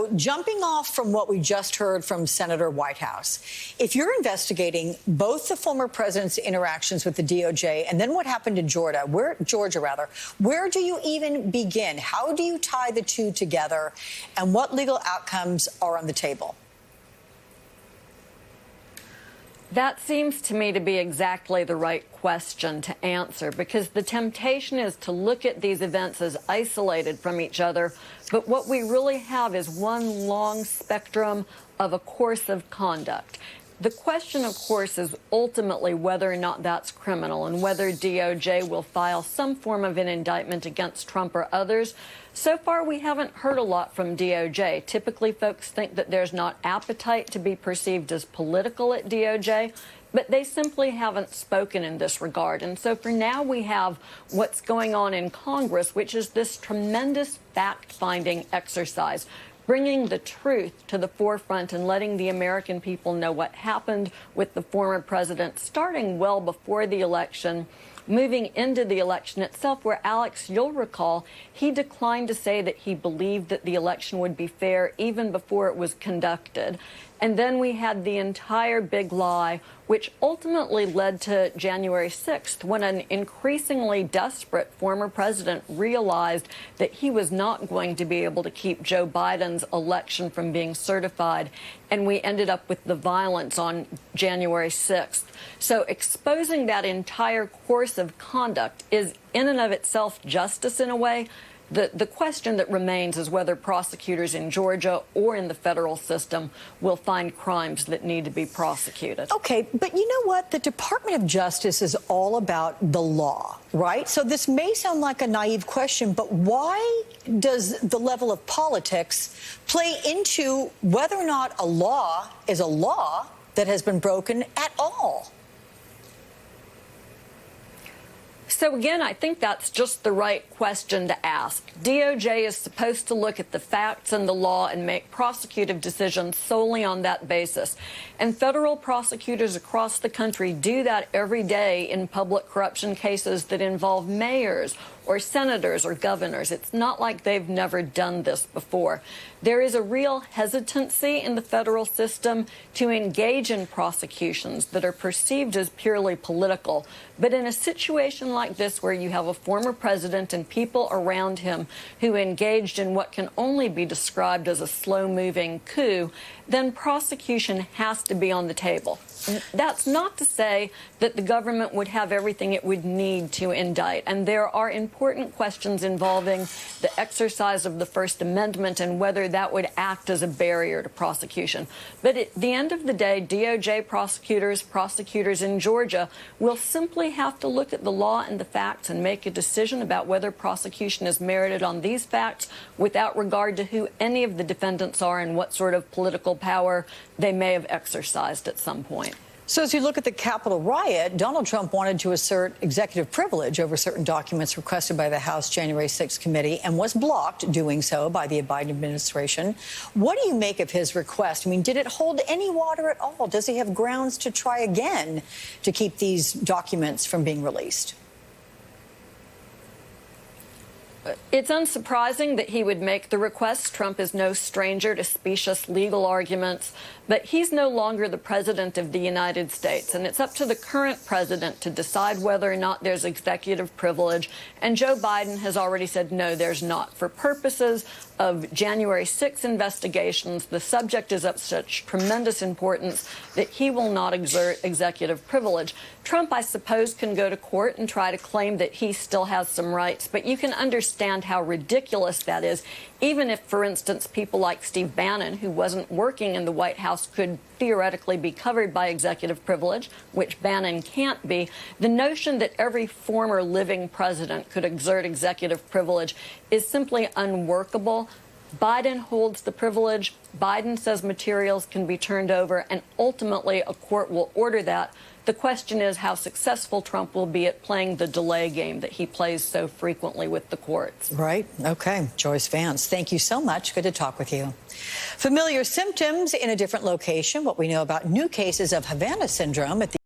So jumping off from what we just heard from Senator Whitehouse, if you're investigating both the former president's interactions with the DOJ and then what happened to Georgia, where do you even begin? How do you tie the two together? And what legal outcomes are on the table? That seems to me to be exactly the right question to answer, because the temptation is to look at these events as isolated from each other. But what we really have is one long spectrum of a course of conduct. The question, of course, is ultimately whether or not that's criminal and whether DOJ will file some form of an indictment against Trump or others. So far, we haven't heard a lot from DOJ. Typically, folks think that there's not appetite to be perceived as political at DOJ, but they simply haven't spoken in this regard. And so for now, we have what's going on in Congress, which is this tremendous fact-finding exercise, bringing the truth to the forefront and letting the American people know what happened with the former president, starting well before the election, moving into the election itself, where, Alex, you'll recall, he declined to say that he believed that the election would be fair even before it was conducted. And then we had the entire big lie, which ultimately led to January 6th, when an increasingly desperate former president realized that he was not going to be able to keep Joe Biden's election from being certified. And we ended up with the violence on January 6th. So exposing that entire course of conduct is in and of itself justice in a way. The question that remains is whether prosecutors in Georgia or in the federal system will find crimes that need to be prosecuted. Okay, but you know what? The Department of Justice is all about the law, right? So this may sound like a naive question, but why does the level of politics play into whether or not a law is a law that has been broken at all? So again, I think that's just the right question to ask. DOJ is supposed to look at the facts and the law and make prosecutive decisions solely on that basis. And federal prosecutors across the country do that every day in public corruption cases that involve mayors or senators or governors. It's not like they've never done this before. There is a real hesitancy in the federal system to engage in prosecutions that are perceived as purely political. But in a situation like this, where you have a former president and people around him who engaged in what can only be described as a slow-moving coup, then prosecution has to be on the table. That's not to say that the government would have everything it would need to indict. And there are important questions involving the exercise of the First Amendment and whether that would act as a barrier to prosecution. But at the end of the day, DOJ prosecutors in Georgia will simply have to look at the law and the facts and make a decision about whether prosecution is merited on these facts without regard to who any of the defendants are and what sort of political power they may have exercised at some point. So as you look at the Capitol riot, Donald Trump wanted to assert executive privilege over certain documents requested by the House January 6th committee and was blocked doing so by the Biden administration. What do you make of his request? I mean, did it hold any water at all? Does he have grounds to try again to keep these documents from being released? It's unsurprising that he would make the request. Trump is no stranger to specious legal arguments, but he's no longer the president of the United States, and it's up to the current president to decide whether or not there's executive privilege. And Joe Biden has already said no, there's not. For purposes of January 6 investigations, the subject is of such tremendous importance that he will not exert executive privilege. Trump, I suppose, can go to court and try to claim that he still has some rights, but you can understand how ridiculous that is. Even if, for instance, people like Steve Bannon, who wasn't working in the White House, could theoretically be covered by executive privilege, which Bannon can't be, the notion that every former living president could exert executive privilege is simply unworkable. Biden holds the privilege. Biden says materials can be turned over, and ultimately a court will order that. The question is how successful Trump will be at playing the delay game that he plays so frequently with the courts. Right. Okay. Joyce Vance, thank you so much. Good to talk with you. Familiar symptoms in a different location. What we know about new cases of Havana syndrome at the